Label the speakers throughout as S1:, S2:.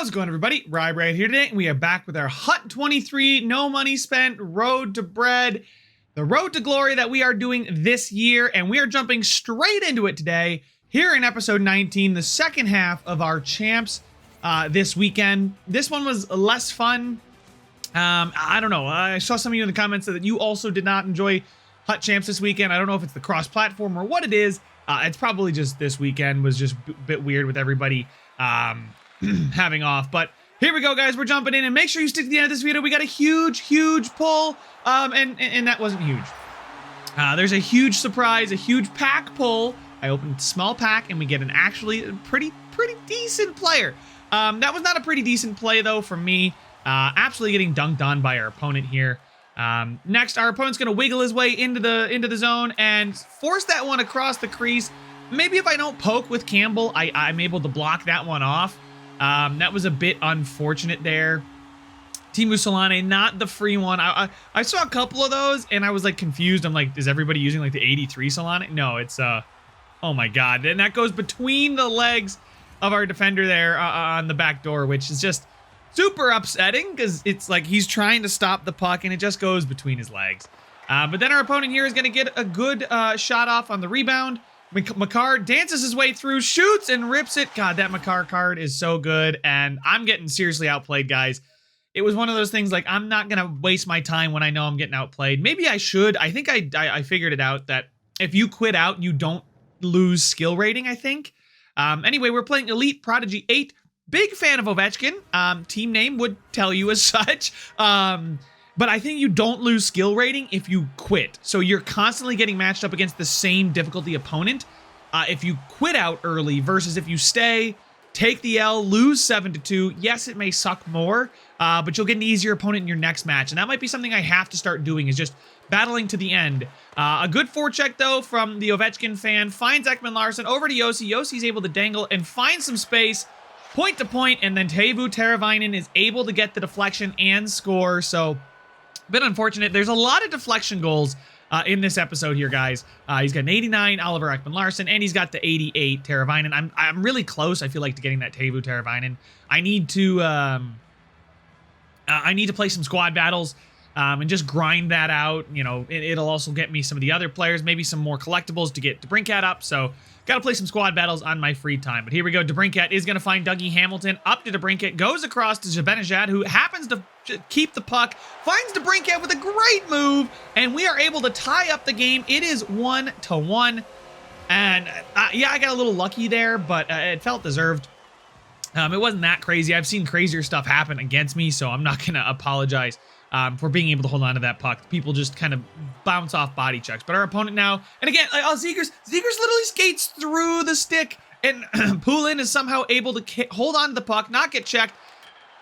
S1: How's it going, everybody? Rye here today, and we are back with our Hut 23 No Money Spent Road to Bread, the Road to Glory that we are doing this year, and we are jumping straight into it today here in episode 19, the second half of our champs this weekend. This one was less fun. I don't know. I saw some of you in the comments that you also did not enjoy Hut Champs this weekend. I don't know if it's the cross-platform or what it is. It's probably just this weekend was just a bit weird with everybody having off. But here we go, guys. We're jumping in, and make sure you stick to the end of this video. We got a huge pull, and that wasn't huge. There's a huge surprise, a huge pack pull. I opened a small pack, and we get an actually pretty decent player. That was not a pretty decent play, though, for me. Absolutely getting dunked on by our opponent here. Next, our opponent's going to wiggle his way into the zone and force that one across the crease. Maybe if I don't poke with Campbell, I'm able to block that one off. That was a bit unfortunate there. Timu Solane, not the free one. I saw a couple of those, and I was like confused. I'm like, is everybody using like the 83 Solane? No, it's oh my god. And that goes between the legs of our defender there on the back door, which is just super upsetting because it's like he's trying to stop the puck and it just goes between his legs. But then our opponent here is going to get a good shot off on the rebound. Makar dances his way through, shoots, and rips it. God, that Makar card is so good, and I'm getting seriously outplayed, guys. It was one of those things like, I'm not going to waste my time when I know I'm getting outplayed. Maybe I should. I think I figured it out that if you quit out, you don't lose skill rating, I think. Anyway, we're playing Elite Prodigy 8. Big fan of Ovechkin. Team name would tell you as such. But I think you don't lose skill rating if you quit. So you're constantly getting matched up against the same difficulty opponent if you quit out early versus if you stay, take the L, lose 7-2. Yes, it may suck more, but you'll get an easier opponent in your next match. And that might be something I have to start doing, is just battling to the end. A good forecheck, though, from the Ovechkin fan. Finds Ekman Larsson over to Yossi. Yossi's able to dangle and find some space. Point to point, and then Teuvo Teravainen is able to get the deflection and score. So, a bit unfortunate. There's a lot of deflection goals in this episode here, guys. He's got an 89 Oliver Ekman Larsson, and he's got the 88 Teravainen. I'm really close, I feel like, to getting that Teuvo Teravainen. I need to play some squad battles and just grind that out. You know, it'll also get me some of the other players, maybe some more collectibles to get DeBrincat up. So, got to play some squad battles on my free time. But here we go. DeBrincat is going to find Dougie Hamilton. Up to DeBrincat. Goes across to Zibanejad, who happens to keep the puck. Finds DeBrincat with a great move. And we are able to tie up the game. It is 1-1. And yeah, I got a little lucky there, but it felt deserved. It wasn't that crazy. I've seen crazier stuff happen against me, so I'm not going to apologize for being able to hold on to that puck. People just kind of bounce off body checks. But our opponent now, and again, Zegers literally skates through the stick, and Poulin is somehow able to hold on to the puck, not get checked.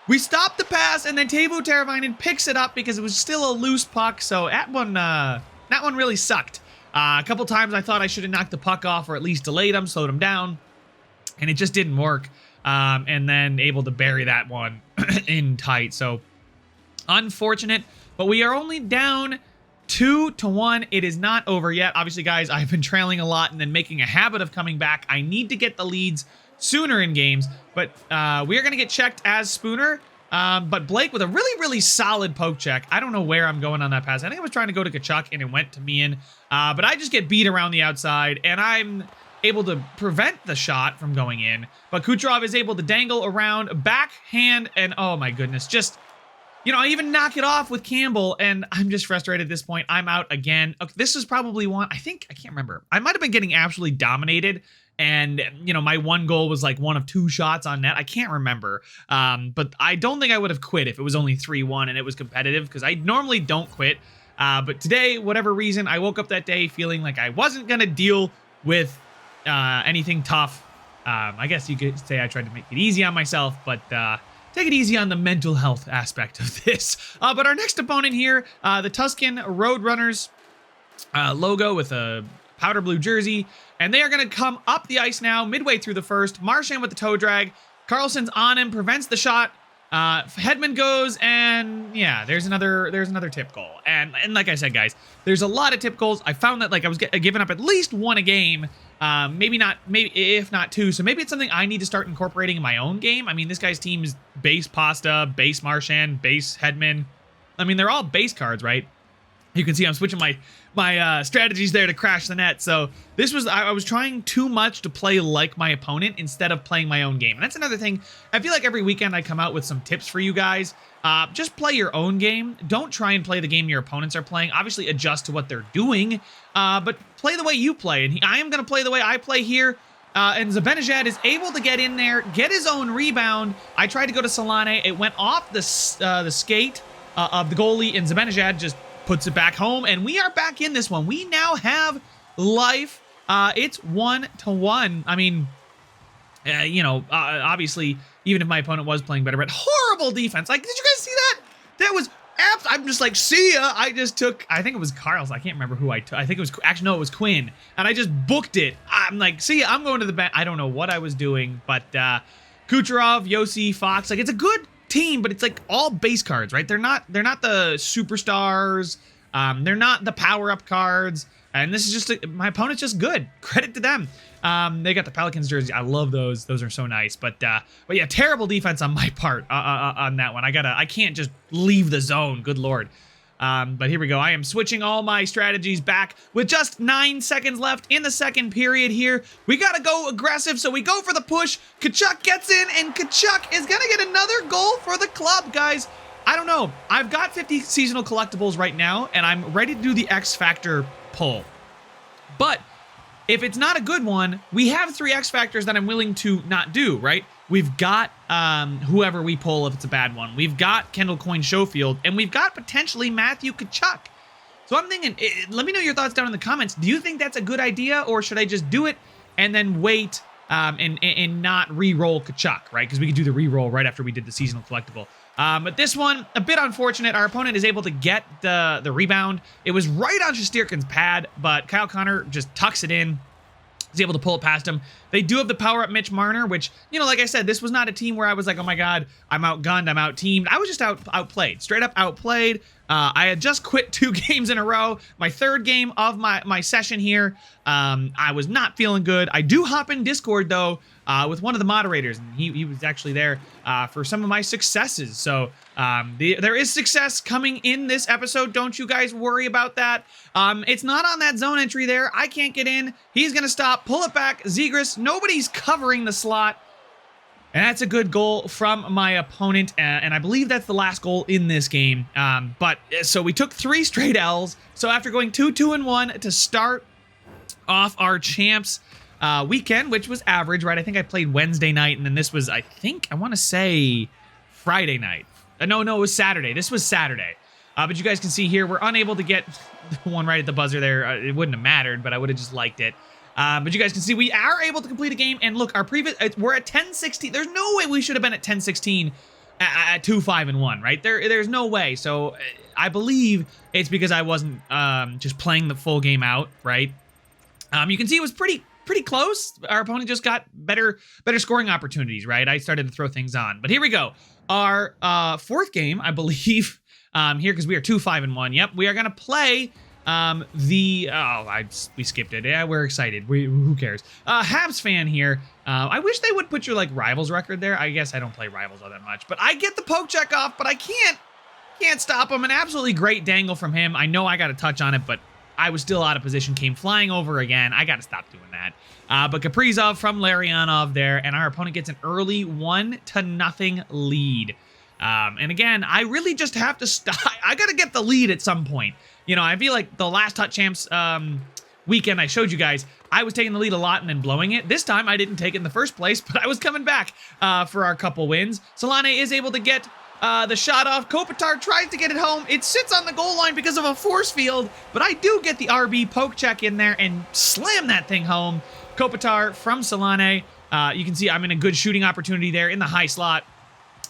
S1: We stop the pass, and then Teuvo Teravainen picks it up because it was still a loose puck. So that one really sucked. A couple times I thought I should have knocked the puck off, or at least delayed him, slowed him down, and it just didn't work. And then able to bury that one in tight. So unfortunate, but we are only down 2-1. It is not over yet. Obviously, guys, I've been trailing a lot and then making a habit of coming back. I need to get the leads sooner in games, but we are going to get checked as Spooner. But Blake with a really solid poke check. I don't know where I'm going on that pass. I think I was trying to go to Kachuk and it went to Meehan. But I just get beat around the outside, and I'm able to prevent the shot from going in. But Kucherov is able to dangle around, backhand, and oh my goodness, just, you know, I even knock it off with Campbell, and I'm just frustrated at this point. I'm out again. Okay, this is probably one, I can't remember. I might have been getting absolutely dominated, and, you know, my one goal was like one of 2 shots on net. I can't remember. But I don't think I would have quit if it was only 3-1 and it was competitive, because I normally don't quit. But today, whatever reason, I woke up that day feeling like I wasn't going to deal with anything tough. I guess you could say I tried to make it easy on myself, but take it easy on the mental health aspect of this. But our next opponent here, the Tuscan Roadrunners logo with a powder blue jersey, and they are going to come up the ice now midway through the first. Marchand with the toe drag. Carlson's on him, prevents the shot. Hedman goes, and yeah, there's another tip goal. And like I said, guys, there's a lot of tip goals. I found that like I was giving up at least one a game, Maybe not, maybe if not 2. So maybe it's something I need to start incorporating in my own game. I mean, this guy's team is base Pasta, base Marchand, base Hedman. I mean, they're all base cards, right? You can see I'm switching my strategies there to crash the net. So this was, I was trying too much to play like my opponent instead of playing my own game. And that's another thing. I feel like every weekend I come out with some tips for you guys. Just play your own game. Don't try and play the game your opponents are playing. Obviously adjust to what they're doing, but play the way you play. And I am going to play the way I play here. And Zibanejad is able to get in there, get his own rebound. I tried to go to Solane. It went off the skate of the goalie, and Zibanejad just puts it back home, and we are back in this one. We now have life. It's 1-1. I mean, you know, obviously, even if my opponent was playing better, but horrible defense. Like, did you guys see that? That was I'm just like, see ya. I just took, I think it was Carl's. I can't remember who I took. I think it was, actually, no, it was Quinn. And I just booked it. I'm like, see ya, I'm going to the bench. I don't know what I was doing, but Kucherov, Yossi, Fox, like, it's a good team, but it's like all base cards, right? They're not the superstars. They're not the power-up cards. And this is just, my opponent's just good. Credit to them. They got the Pelicans jersey. I love those. Those are so nice. But yeah, terrible defense on my part on that one. I can't just leave the zone. Good Lord. But here we go. I am switching all my strategies back with just 9 seconds left in the second period here. We got to go aggressive, so we go for the push. Tkachuk gets in, and Tkachuk is going to get another goal for the club, guys. I don't know. I've got 50 seasonal collectibles right now, and I'm ready to do the X Factor pull. But if it's not a good one, we have 3 X Factors that I'm willing to not do, right? We've got whoever we pull if it's a bad one. We've got Kendall Coyne Schofield, and we've got potentially Matthew Tkachuk. So I'm thinking, let me know your thoughts down in the comments. Do you think that's a good idea, or should I just do it and then wait and not re-roll Tkachuk, right? Because we could do the re-roll right after we did the seasonal collectible. But this one, a bit unfortunate. Our opponent is able to get the rebound. It was right on Shesterkin's pad, but Kyle Connor just tucks it in. He's able to pull it past him. They do have the power-up Mitch Marner, which, you know, like I said, this was not a team where I was like, oh my God, I'm outgunned, I'm out-teamed. I was just outplayed, straight up outplayed. I had just quit 2 games in a row. My 3rd game of my session here. I was not feeling good. I do hop in Discord, though, with one of the moderators, and he was actually there for some of my successes. So there is success coming in this episode. Don't you guys worry about that. It's not on that zone entry there. I can't get in. He's going to stop. Pull it back. Zegras. Nobody's covering the slot. And that's a good goal from my opponent, and I believe that's the last goal in this game. But so we took 3 straight L's. So after going 2-2-1 to start off our champs weekend, which was average, right? I think I played Wednesday night, and then this was, I want to say Friday night. No, it was Saturday. This was Saturday. But you guys can see here, we're unable to get the one right at the buzzer there. It wouldn't have mattered, but I would have just liked it. But you guys can see we are able to complete a game, and look, our previous, we're at 10-16. There's no way we should have been at 10-16 at 2-5-1, right? There's no way. So I believe it's because I wasn't just playing the full game out, right? You can see it was pretty close. Our opponent just got better scoring opportunities, right? I started to throw things on. But here we go. Our 4th game, I believe, here, because we are 2-5-1. Yep, we are going to play we skipped it. Yeah, we're excited. Who cares? Habs fan here. I wish they would put your like rivals record there. I guess I don't play rivals all that much, but I get the poke check off, but I can't stop him. An absolutely great dangle from him. I know I got a touch on it, but I was still out of position, came flying over again. I got to stop doing that. But Kaprizov from Larionov there, and our opponent gets an early 1-0 lead. And again, I really just have to stop. I got to get the lead at some point. You know, I feel like the last Hut Champs weekend I showed you guys, I was taking the lead a lot and then blowing it. This time I didn't take it in the first place, but I was coming back for our couple wins. Solane is able to get the shot off. Kopitar tries to get it home. It sits on the goal line because of a force field, but I do get the RB poke check in there and slam that thing home. Kopitar from Solane. You can see I'm in a good shooting opportunity there in the high slot.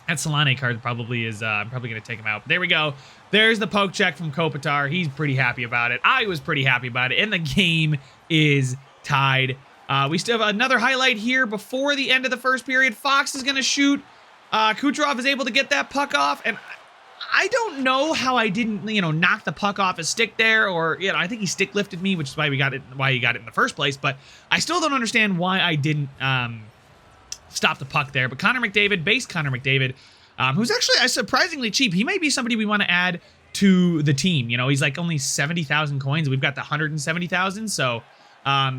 S1: That Solane card probably is, I'm probably going to take him out. But there we go. There's the poke check from Kopitar. He's pretty happy about it. I was pretty happy about it. And the game is tied. We still have another highlight here before the end of the first period. Fox is going to shoot. Kucherov is able to get that puck off. And I don't know how I didn't, knock the puck off his stick there, or, I think he stick lifted me, which is why he got it in the first place. But I still don't understand why I didn't stop the puck there. But Connor McDavid, base Connor McDavid, who's actually surprisingly cheap. He might be somebody we want to add to the team. He's like only 70,000 coins. We've got the 170,000. So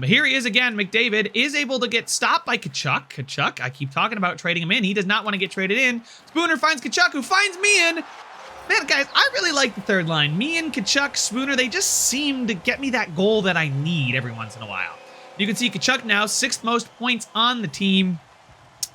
S1: here he is again. McDavid is able to get stopped by Tkachuk. Tkachuk, I keep talking about trading him in. He does not want to get traded in. Spooner finds Tkachuk, who finds me in. Man, guys, I really like the third line. Me and Tkachuk, Spooner, they just seem to get me that goal that I need every once in a while. You can see Tkachuk now, 6th most points on the team.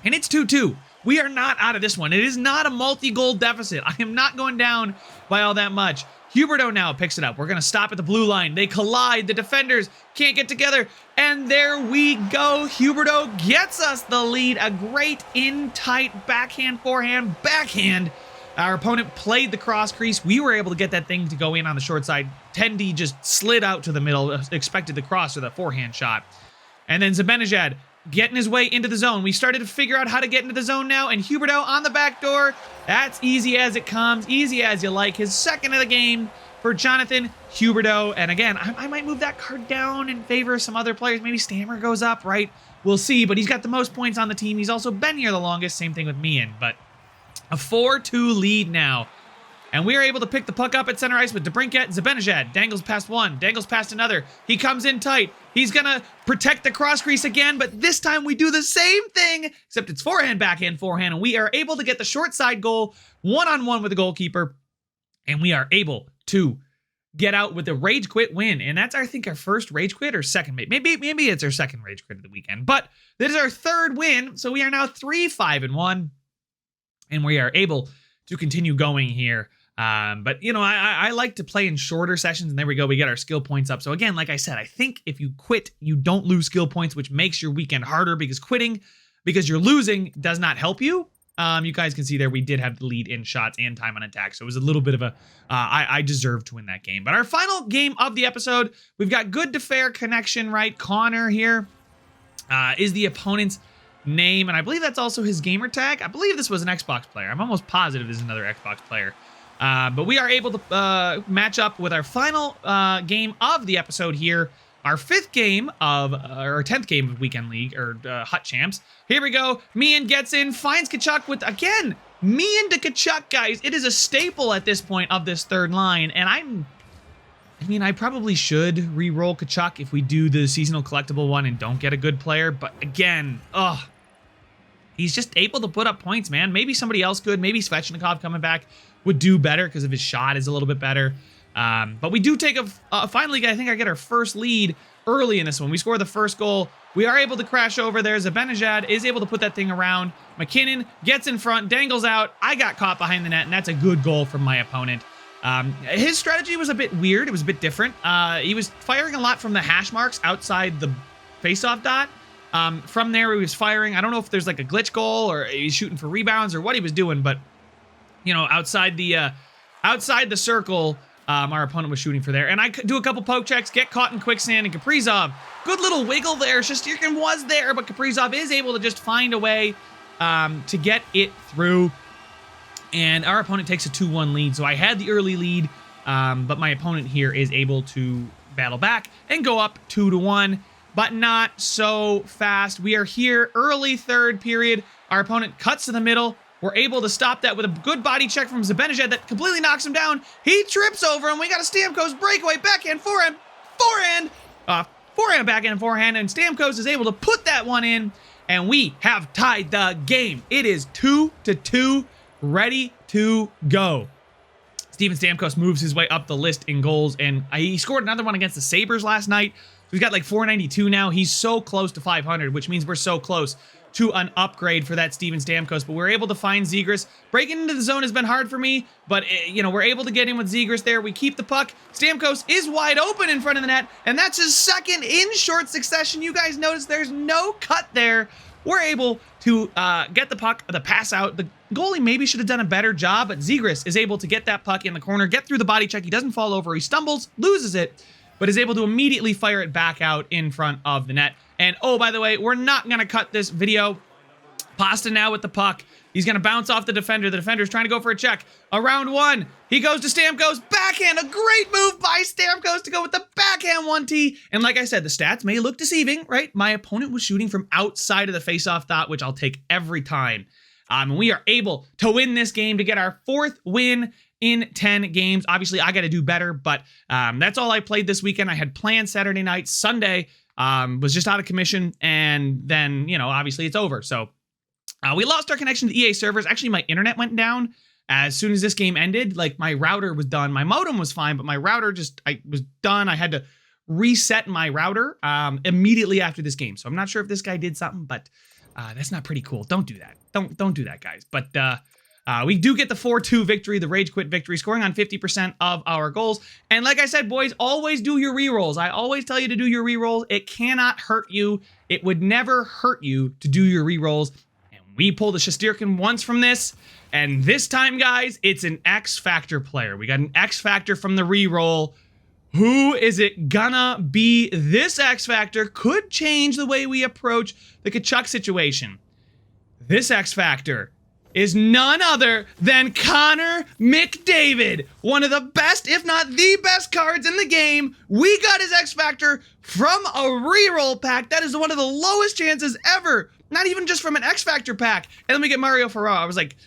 S1: And it's 2-2. We are not out of this one. It is not a multi-goal deficit. I am not going down by all that much. Huberdeau now picks it up. We're going to stop at the blue line. They collide. The defenders can't get together. And there we go. Huberdeau gets us the lead. A great in-tight backhand, forehand, backhand. Our opponent played the cross crease. We were able to get that thing to go in on the short side. Tendy just slid out to the middle, expected the cross or the forehand shot. And then Zibanejad getting his way into the zone. We started to figure out how to get into the zone now, and Huberdeau on the back door. That's easy as it comes, easy as you like. His second of the game for Jonathan Huberdeau. And again, I might move that card down in favor of some other players. Maybe Stammer goes up, right? We'll see, but he's got the most points on the team. He's also been here the longest. Same thing with Meehan, but a 4-2 lead now. And we are able to pick the puck up at center ice with DeBrincat. Zibanejad dangles past one, dangles past another. He comes in tight. He's going to protect the cross crease again, but this time we do the same thing, except it's forehand, backhand, forehand, and we are able to get the short side goal one-on-one with the goalkeeper, and we are able to get out with a rage quit win. And that's, I think, our first rage quit or second. Maybe it's our second rage quit of the weekend, but this is our third win, so we are now 3-5-1, and we are able to continue going here. But, I like to play in shorter sessions, and there we go. We get our skill points up. So again, like I said, I think if you quit, you don't lose skill points, which makes your weekend harder, because quitting, because you're losing, does not help you. You guys can see there, we did have the lead in shots and time on attack. So it was a little bit of I deserved to win that game. But our final game of the episode, we've got good to fair connection, right? Connor here is the opponent's name, and I believe that's also his gamer tag. I believe this was an Xbox player. I'm almost positive this is another Xbox player. But we are able to match up with our final game of the episode here. Our 5th game of, or 10th game of Weekend League, or Hut Champs. Here we go. Meehan gets in, finds Tkachuk with, again, Meehan to Tkachuk, guys. It is a staple at this point of this third line. And I probably should re-roll Tkachuk if we do the seasonal collectible one and don't get a good player. But again, he's just able to put up points, man. Maybe somebody else could. Maybe Svechnikov coming back would do better because of his shot is a little bit better. But we do take finally, I think I get our first lead early in this one. We score the first goal. We are able to crash over there. Zibanejad is able to put that thing around. McKinnon gets in front, dangles out. I got caught behind the net, and that's a good goal from my opponent. His strategy was a bit weird. It was a bit different. He was firing a lot from the hash marks outside the face-off dot. From there, he was firing. I don't know if there's like a glitch goal or he's shooting for rebounds or what he was doing, but outside the circle, our opponent was shooting for there. And I do a couple poke checks, get caught in quicksand, and Kaprizov, good little wiggle there. Shesterkin was there, but Kaprizov is able to just find a way to get it through. And our opponent takes a 2-1 lead. So I had the early lead, but my opponent here is able to battle back and go up 2-1, but not so fast. We are here early third period. Our opponent cuts to the middle. We're able to stop that with a good body check from Zibanejad that completely knocks him down. He trips over him. We got a Stamkos breakaway, backhand, forehand, backhand, forehand, and Stamkos is able to put that one in, and we have tied the game. It is 2-2, ready to go. Steven Stamkos moves his way up the list in goals, and he scored another one against the Sabres last night. So he's got like 492 now. He's so close to 500, which means we're so close to an upgrade for that Steven Stamkos, but we're able to find Zegras. Breaking into the zone has been hard for me, but we're able to get in with Zegras there. We keep the puck. Stamkos is wide open in front of the net, and that's his second in short succession. You guys notice there's no cut there. We're able to get the puck, the pass out. The goalie maybe should have done a better job, but Zegras is able to get that puck in the corner, get through the body check. He doesn't fall over. He stumbles, loses it, but is able to immediately fire it back out in front of the net. And, oh, by the way, we're not going to cut this video. Pasta now with the puck. He's going to bounce off the defender. The defender's trying to go for a check. Around one. He goes to Stamkos. Backhand. A great move by Stamkos to go with the backhand 1T. And like I said, the stats may look deceiving, right? My opponent was shooting from outside of the faceoff dot, which I'll take every time. And we are able to win this game to get our 4th win in 10 games. Obviously, I got to do better, but that's all I played this weekend. I had planned Saturday night. Sunday was just out of commission, and then, you know, obviously it's over. So we lost our connection to EA servers. Actually, my internet went down as soon as this game ended. Like, my router was done. My modem was fine, but my router was done. I had to reset my router immediately after this game. So I'm not sure if this guy did something, but that's not pretty cool. Don't do that. Don't do that, guys. But we do get the 4-2 victory, the rage quit victory, scoring on 50% of our goals. And like I said, boys, always do your rerolls. I always tell you to do your rerolls. It cannot hurt you. It would never hurt you to do your rerolls. And we pulled a Shesterkin once from this. And this time, guys, it's an X Factor player. We got an X Factor from the reroll. Who is it gonna be? This X Factor could change the way we approach the Kachuk situation. This X Factor is none other than Connor McDavid. One of the best, if not the best cards in the game. We got his X Factor from a reroll pack. That is one of the lowest chances ever. Not even just from an X Factor pack. And then we get Mario Ferraro. I was like,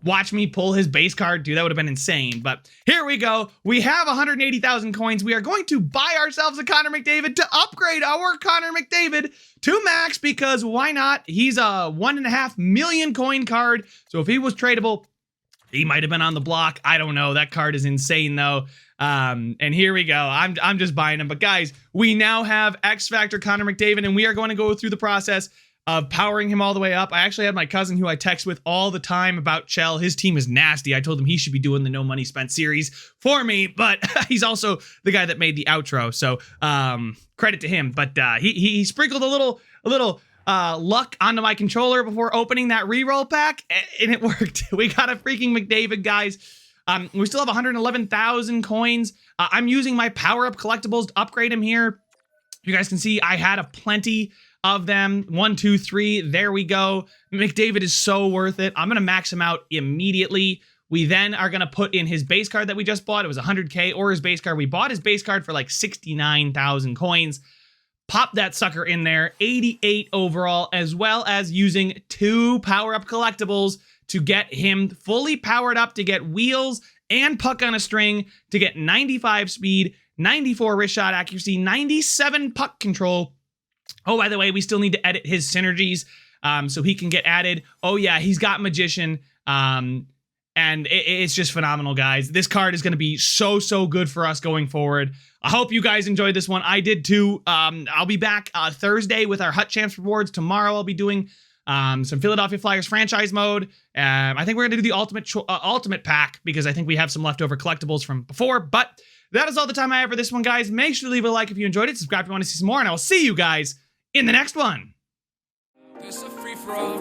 S1: watch me pull his base card. Dude, that would have been insane. But here we go. We have 180,000 coins. We are going to buy ourselves a Connor McDavid to upgrade our Connor McDavid to max, because why not? He's a 1.5 million coin card. So if he was tradable, he might have been on the block. I don't know. That card is insane though. And here we go. I'm just buying him. But guys, we now have X Factor Connor McDavid, and we are going to go through the process of powering him all the way up. I actually had my cousin who I text with all the time about Chell. His team is nasty. I told him he should be doing the No Money Spent series for me, but he's also the guy that made the outro. So credit to him. But he sprinkled a little luck onto my controller before opening that reroll pack, and it worked. We got a freaking McDavid, guys. We still have 111,000 coins. I'm using my power-up collectibles to upgrade him here. You guys can see I had a plenty of them. 1, 2, 3. There we go. McDavid is so worth it. I'm going to max him out immediately. We then are going to put in his base card that we just bought. It was 100K, or his base card. We bought his base card for like 69,000 coins. Pop that sucker in there. 88 overall, as well as using 2 power-up collectibles to get him fully powered up, to get wheels and puck on a string, to get 95 speed, 94 wrist shot accuracy, 97 puck control. Oh, by the way, we still need to edit his synergies so he can get added. Oh, yeah, he's got Magician, and it's just phenomenal, guys. This card is going to be so good for us going forward. I hope you guys enjoyed this one. I did too. I'll be back Thursday with our Hut Champs rewards. Tomorrow I'll be doing some Philadelphia Flyers franchise mode. I think we're going to do the ultimate pack, because I think we have some leftover collectibles from before. But that is all the time I have for this one, guys. Make sure to leave a like if you enjoyed it. Subscribe if you want to see some more, and I will see you guys in the next one.
S2: It's a free for all.